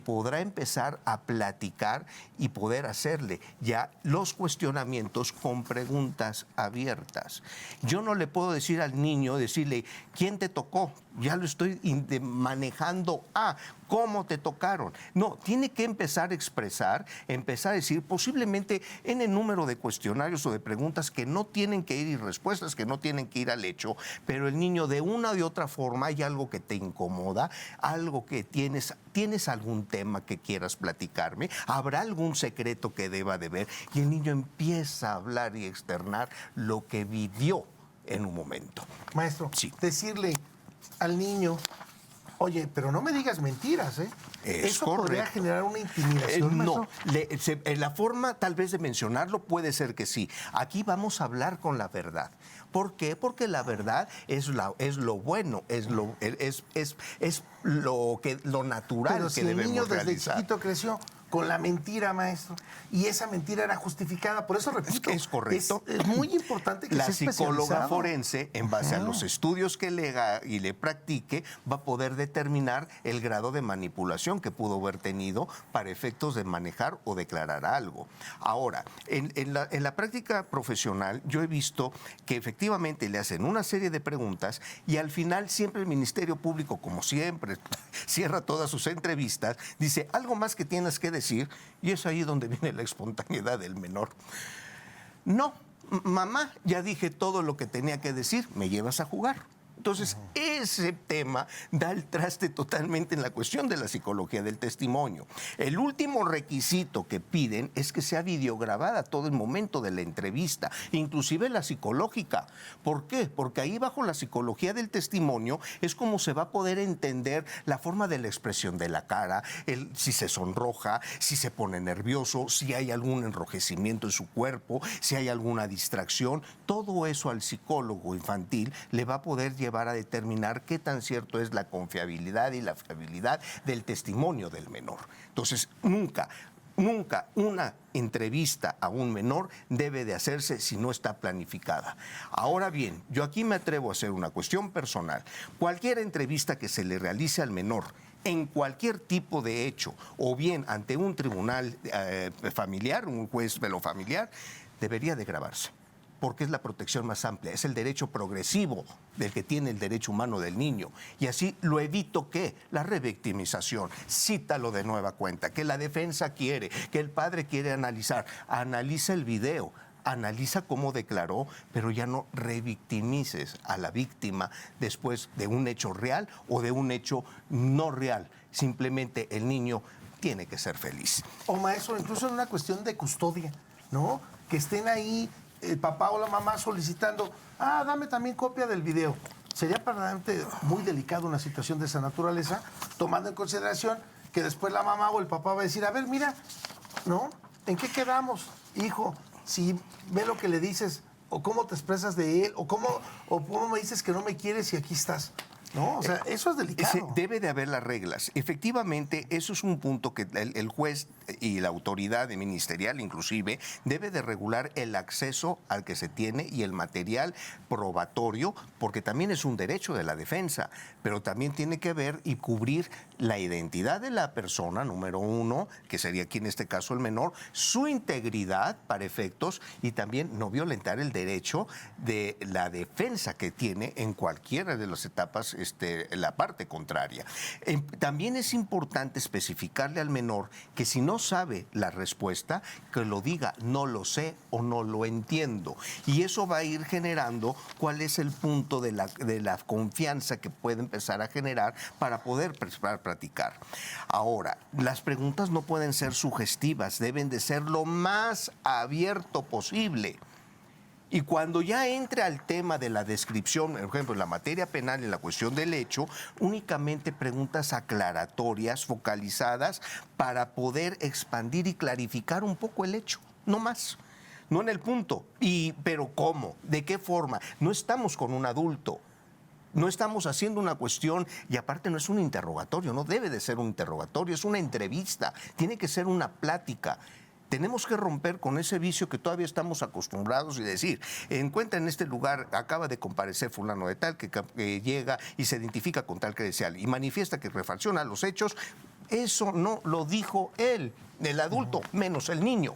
podrá empezar a platicar y poder hacerle ya los cuestionamientos con preguntas abiertas. Yo no le puedo decir al niño, decirle, ¿quién te tocó? Ya lo estoy manejando a cómo te tocaron. No, tiene que empezar a expresar, empezar a decir, posiblemente en el número de cuestionarios o de preguntas que no tienen que ir y respuestas que no tienen que ir al hecho, pero el niño de una o de otra forma hay algo que te incomoda, algo que tienes algún tema que quieras platicarme, habrá algún secreto que deba de ver y el niño empieza a hablar y externar lo que vivió en un momento. Maestro, sí. Decirle al niño, oye, pero no me digas mentiras, ¿eh? ¿Eso correcto. podría generar una intimidación, no, la forma tal vez de mencionarlo puede ser que sí. Aquí vamos a hablar con la verdad. ¿Por qué? Porque la verdad es lo bueno, es lo natural pero que si debemos el niño desde realizar. chiquito creció con la mentira, maestro, y esa mentira era justificada. Por eso repito, es correcto. Es muy importante que la sea psicóloga especializado. forense, en base a los estudios que le haga y le practique, va a poder determinar el grado de manipulación que pudo haber tenido para efectos de manejar o declarar algo. Ahora, en la práctica profesional, yo he visto que efectivamente le hacen una serie de preguntas y al final siempre el Ministerio Público, como siempre, cierra todas sus entrevistas, dice, algo más que tienes que decir, y es ahí donde viene la espontaneidad del menor. No, mamá, ya dije todo lo que tenía que decir, ¿me llevas a jugar? Entonces, ese tema da el traste totalmente en la cuestión de la psicología del testimonio. El último requisito que piden es que sea videograbada todo el momento de la entrevista, inclusive la psicológica. ¿Por qué? Porque ahí bajo la psicología del testimonio es como se va a poder entender la forma de la expresión de la cara, si se sonroja, si se pone nervioso, si hay algún enrojecimiento en su cuerpo, si hay alguna distracción. Todo eso al psicólogo infantil le va a poder llevar llevar a determinar qué tan cierto es la confiabilidad y la fiabilidad del testimonio del menor. Entonces, nunca una entrevista a un menor debe de hacerse si no está planificada. Ahora bien, yo aquí me atrevo a hacer una cuestión personal. Cualquier entrevista que se le realice al menor en cualquier tipo de hecho, o bien ante un tribunal familiar, un juez familiar, debería de grabarse, porque es la protección más amplia, es el derecho progresivo del que tiene el derecho humano del niño. Y así lo evito que la revictimización, cítalo de nueva cuenta, que la defensa quiere, que el padre quiere analizar, analiza el video, analiza cómo declaró, pero ya no revictimices a la víctima después de un hecho real o de un hecho no real. Simplemente el niño tiene que ser feliz. O maestro, incluso en una cuestión de custodia, ¿no? Que estén ahí el papá o la mamá solicitando, dame también copia del video. Sería verdaderamente muy delicado una situación de esa naturaleza, tomando en consideración que después la mamá o el papá va a decir, a ver, mira, ¿no? ¿En qué quedamos, hijo? Si ve lo que le dices, o cómo te expresas de él, o cómo me dices que no me quieres y aquí estás. No, o sea, eso es delicado. Debe de haber las reglas. Efectivamente, eso es un punto que el juez y la autoridad ministerial inclusive debe de regular el acceso al que se tiene y el material probatorio, porque también es un derecho de la defensa, pero también tiene que ver y cubrir la identidad de la persona, número uno, que sería aquí en este caso el menor, su integridad para efectos y también no violentar el derecho de la defensa que tiene en cualquiera de las etapas la parte contraria. También es importante especificarle al menor que si no sabe la respuesta, que lo diga, no lo sé o no lo entiendo. Y eso va a ir generando cuál es el punto de la confianza que puede empezar a generar para poder practicar. Ahora, las preguntas no pueden ser sugestivas, deben de ser lo más abierto posible. Y cuando ya entre al tema de la descripción, por ejemplo, en la materia penal, en la cuestión del hecho, únicamente preguntas aclaratorias, focalizadas, para poder expandir y clarificar un poco el hecho, no más. No en el punto. Pero ¿cómo? ¿De qué forma? No estamos con un adulto. No estamos haciendo una cuestión, y aparte no es un interrogatorio, no debe de ser un interrogatorio, es una entrevista, tiene que ser una plática. Tenemos que romper con ese vicio que todavía estamos acostumbrados y decir, encuentra en este lugar, acaba de comparecer fulano de tal, que llega y se identifica con tal credencial y manifiesta que refacciona los hechos. Eso no lo dijo él, el adulto, menos el niño.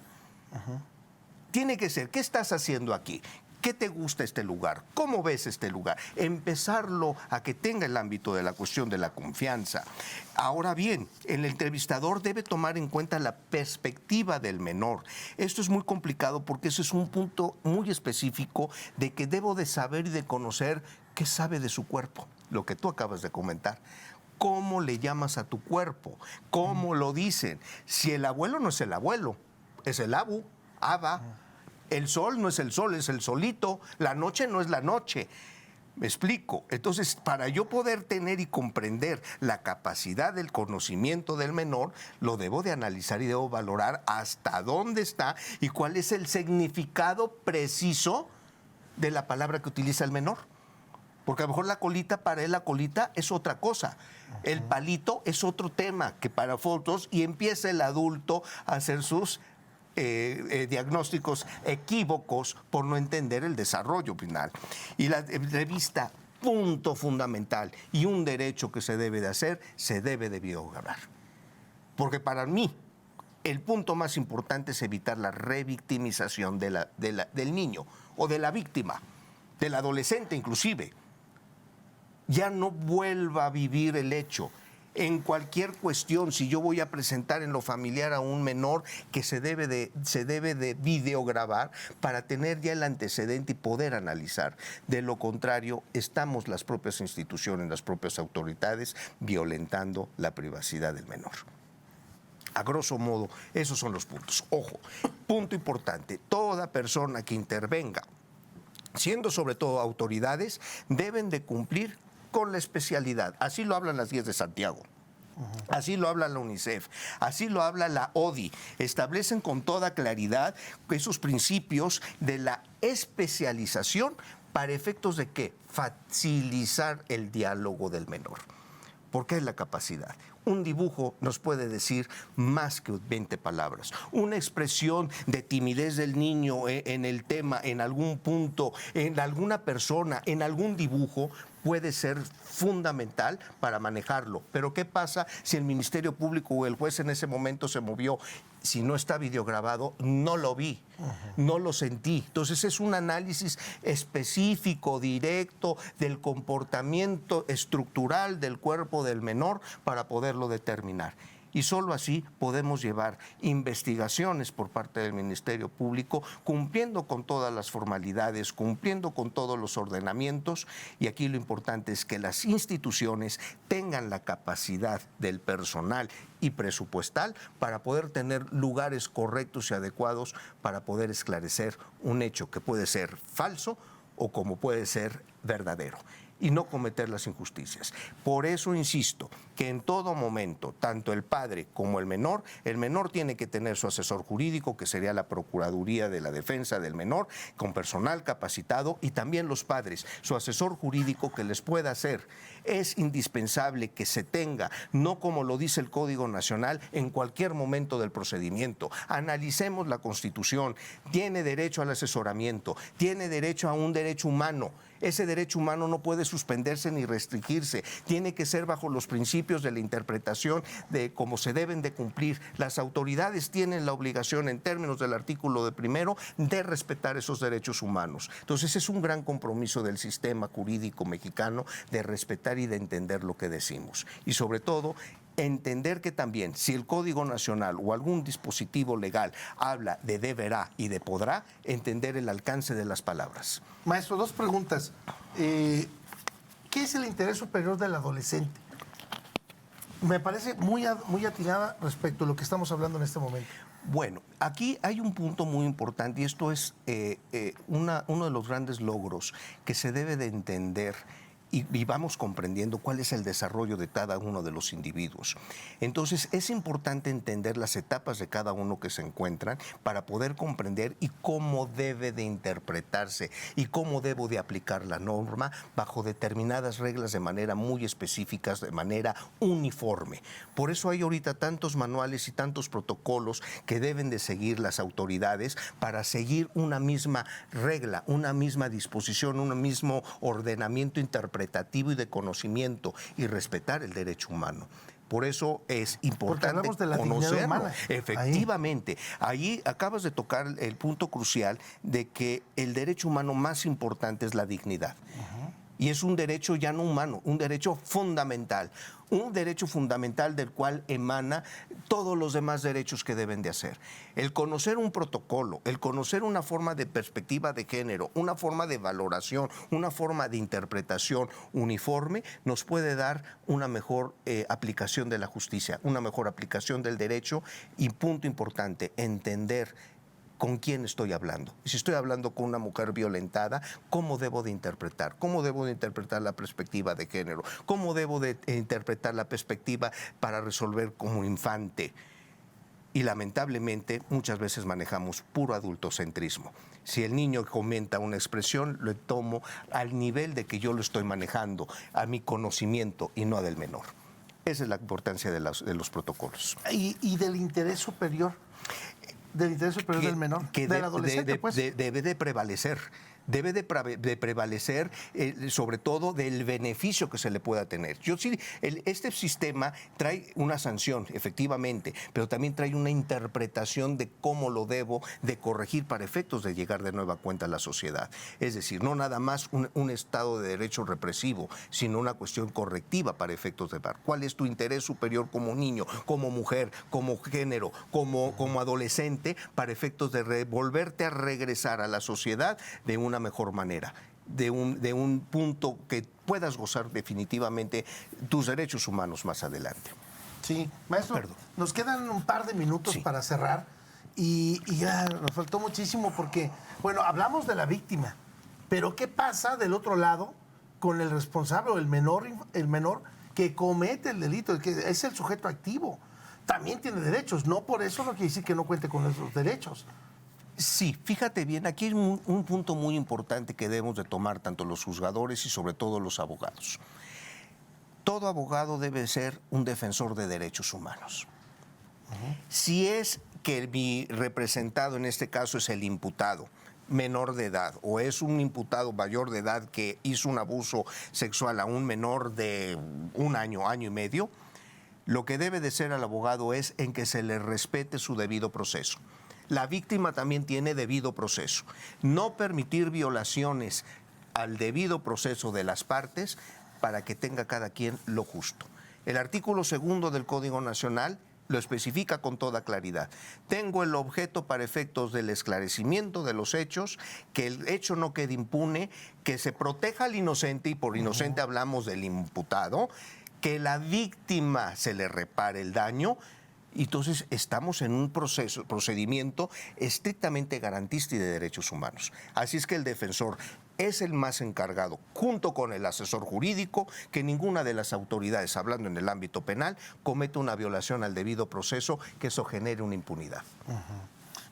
Tiene que ser, ¿qué estás haciendo aquí? ¿Qué te gusta este lugar? ¿Cómo ves este lugar? Empezarlo a que tenga el ámbito de la cuestión de la confianza. Ahora bien, el entrevistador debe tomar en cuenta la perspectiva del menor. Esto es muy complicado porque ese es un punto muy específico de que debo de saber y de conocer qué sabe de su cuerpo, lo que tú acabas de comentar. ¿Cómo le llamas a tu cuerpo? ¿Cómo lo dicen? Si el abuelo no es el abuelo, es el abu, aba. El sol no es el sol, es el solito. La noche no es la noche. ¿Me explico? Entonces, para yo poder tener y comprender la capacidad del conocimiento del menor, lo debo de analizar y debo valorar hasta dónde está y cuál es el significado preciso de la palabra que utiliza el menor. Porque a lo mejor la colita, para él la colita es otra cosa. El palito es otro tema que para fotos, y empieza el adulto a hacer sus diagnósticos equívocos por no entender el desarrollo final. Y la entrevista, punto fundamental y un derecho que se debe de hacer, se debe de videograbar. Porque para mí el punto más importante es evitar la revictimización del niño o de la víctima, del adolescente inclusive. Ya no vuelva a vivir el hecho. En cualquier cuestión, si yo voy a presentar en lo familiar a un menor, que se debe de videograbar para tener ya el antecedente y poder analizar. De lo contrario, estamos las propias instituciones, las propias autoridades, violentando la privacidad del menor. A grosso modo, esos son los puntos. Ojo, punto importante, toda persona que intervenga, siendo sobre todo autoridades, deben de cumplir con la especialidad. Así lo hablan las guías de Santiago. Así lo habla la UNICEF, así lo habla la ODI. Establecen con toda claridad esos principios de la especialización ¿Para efectos de qué? Facilitar el diálogo del menor. Porque es la capacidad. Un dibujo nos puede decir más que 20 palabras. Una expresión de timidez del niño en el tema, en algún punto, en alguna persona, en algún dibujo, puede ser fundamental para manejarlo. Pero ¿qué pasa si el Ministerio Público o el juez en ese momento se movió? Si no está videograbado, no lo vi, no lo sentí. Entonces es un análisis específico, directo, del comportamiento estructural del cuerpo del menor para poderlo determinar. Y solo así podemos llevar investigaciones por parte del Ministerio Público, cumpliendo con todas las formalidades, cumpliendo con todos los ordenamientos. Y aquí lo importante es que las instituciones tengan la capacidad del personal y presupuestal para poder tener lugares correctos y adecuados para poder esclarecer un hecho que puede ser falso o como puede ser verdadero, y no cometer las injusticias. Por eso insisto que en todo momento, tanto el padre como el menor tiene que tener su asesor jurídico, que sería la Procuraduría de la Defensa del Menor, con personal capacitado, y también los padres, su asesor jurídico que les pueda hacer. Es indispensable que se tenga, no como lo dice el Código Nacional, en cualquier momento del procedimiento. Analicemos la Constitución, tiene derecho al asesoramiento, tiene derecho a un derecho humano. Ese derecho humano no puede suspenderse ni restringirse, tiene que ser bajo los principios de la interpretación de cómo se deben de cumplir. Las autoridades tienen la obligación, en términos del artículo primero, de respetar esos derechos humanos. Entonces es un gran compromiso del sistema jurídico mexicano de respetar y de entender lo que decimos. Y sobre todo, entender que también si el Código Nacional o algún dispositivo legal habla de deberá y de podrá, entender el alcance de las palabras. Maestro, dos preguntas. ¿Qué es el interés superior del adolescente? Me parece muy atinada respecto a lo que estamos hablando en este momento. Bueno, aquí hay un punto muy importante y esto es uno de los grandes logros que se debe de entender y vamos comprendiendo cuál es el desarrollo de cada uno de los individuos. Entonces, es importante entender las etapas de cada uno que se encuentran para poder comprender y cómo debe de interpretarse y cómo debo de aplicar la norma bajo determinadas reglas de manera muy específicas, de manera uniforme. Por eso hay ahorita tantos manuales y tantos protocolos que deben de seguir las autoridades para seguir una misma regla, una misma disposición, un mismo ordenamiento interpretativo y de conocimiento y respetar el derecho humano. Por eso es importante de la conocerlo. humana. Efectivamente, ahí acabas de tocar el punto crucial de que el derecho humano más importante es la dignidad. Y es un derecho ya no humano, un derecho fundamental. Un derecho fundamental del cual emana todos los demás derechos que deben de hacer. El conocer un protocolo, el conocer una forma de perspectiva de género, una forma de valoración, una forma de interpretación uniforme, nos puede dar una mejor aplicación de la justicia, una mejor aplicación del derecho y, punto importante, entender con quién estoy hablando. Y si estoy hablando con una mujer violentada, ¿cómo debo de interpretar? ¿Cómo debo de interpretar la perspectiva de género? ¿Cómo debo de interpretar la perspectiva para resolver como infante? Y lamentablemente muchas veces manejamos puro adultocentrismo. Si el niño comenta una expresión, lo tomo al nivel de que yo lo estoy manejando, a mi conocimiento y no a del menor. Esa es la importancia de los protocolos. ¿Y del interés superior? Del interés superior del menor, del adolescente, pues. Debe de prevalecer. Debe de prevalecer sobre todo del beneficio que se le pueda tener. Este sistema trae una sanción, efectivamente, pero también trae una interpretación de cómo lo debo de corregir para efectos de llegar de nueva cuenta a la sociedad. Es decir, no nada más un estado de derecho represivo, sino una cuestión correctiva para efectos de dar. ¿Cuál es tu interés superior como niño, como mujer, como género, como adolescente, para efectos de volverte a regresar a la sociedad de una mejor manera, de un punto que puedas gozar definitivamente tus derechos humanos más adelante? Sí, maestro, Perdón. Nos quedan un par de minutos para cerrar y ya nos faltó muchísimo porque, bueno, hablamos de la víctima, pero ¿qué pasa del otro lado con el responsable o el menor que comete el delito, el que es el sujeto activo? También tiene derechos, no por eso no quiere decir que no cuente con esos derechos. Sí, fíjate bien, aquí hay un punto muy importante que debemos de tomar tanto los juzgadores y sobre todo los abogados. Todo abogado debe ser un defensor de derechos humanos. Si es que mi representado en este caso es el imputado menor de edad o es un imputado mayor de edad que hizo un abuso sexual a un menor de 1 año, año y medio, lo que debe de ser al abogado es en que se le respete su debido proceso. La víctima también tiene debido proceso. No permitir violaciones al debido proceso de las partes para que tenga cada quien lo justo. El artículo 2 del Código Nacional lo especifica con toda claridad. Tengo el objeto para efectos del esclarecimiento de los hechos, que el hecho no quede impune, que se proteja al inocente, y por inocente hablamos del imputado, que la víctima se le repare el daño. Entonces estamos en un procedimiento estrictamente garantista y de derechos humanos. Así es que el defensor es el más encargado, junto con el asesor jurídico, que ninguna de las autoridades, hablando en el ámbito penal, cometa una violación al debido proceso, que eso genere una impunidad.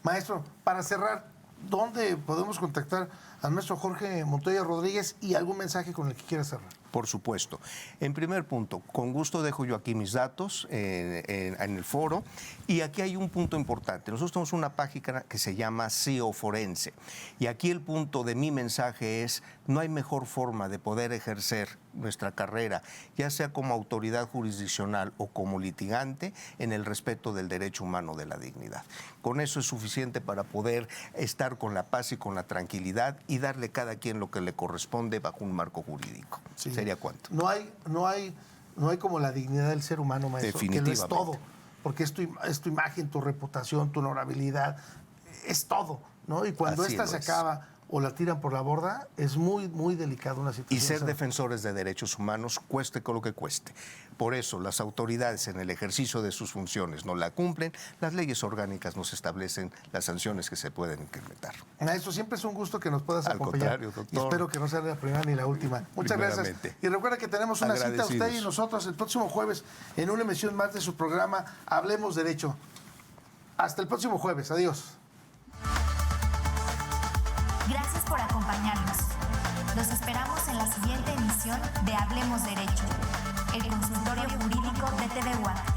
Maestro, para cerrar, ¿dónde podemos contactar al maestro Jorge Montoya Rodríguez y algún mensaje con el que quiera cerrar? Por supuesto. En primer punto, con gusto dejo yo aquí mis datos en el foro. Y aquí hay un punto importante. Nosotros tenemos una página que se llama CEO Forense. Y aquí el punto de mi mensaje es: no hay mejor forma de poder ejercer nuestra carrera, ya sea como autoridad jurisdiccional o como litigante, en el respeto del derecho humano de la dignidad. Con eso es suficiente para poder estar con la paz y con la tranquilidad y darle a cada quien lo que le corresponde bajo un marco jurídico. Sí. ¿Sería cuánto? No hay como la dignidad del ser humano, maestro, que lo es todo, porque es tu imagen, tu reputación, tu honorabilidad, es todo, ¿no? Y cuando Así esta lo se es. acaba o la tiran por la borda, es muy, muy delicada una situación. Y ser Esa- defensores de derechos humanos, cueste con lo que cueste. Por eso las autoridades en el ejercicio de sus funciones no la cumplen, las leyes orgánicas nos establecen las sanciones que se pueden implementar. Maestro, siempre es un gusto que nos puedas Al acompañar. contrario, doctor. Y espero que no sea la primera ni la última. Muchas gracias. Primeramente. Y recuerda que tenemos una cita Agradecidos. usted y nosotros el próximo jueves en una emisión más de su programa Hablemos Derecho. Hasta el próximo jueves. Adiós. Gracias por acompañarnos. Los esperamos en la siguiente emisión de Hablemos Derecho, el consultorio jurídico de TV UAC.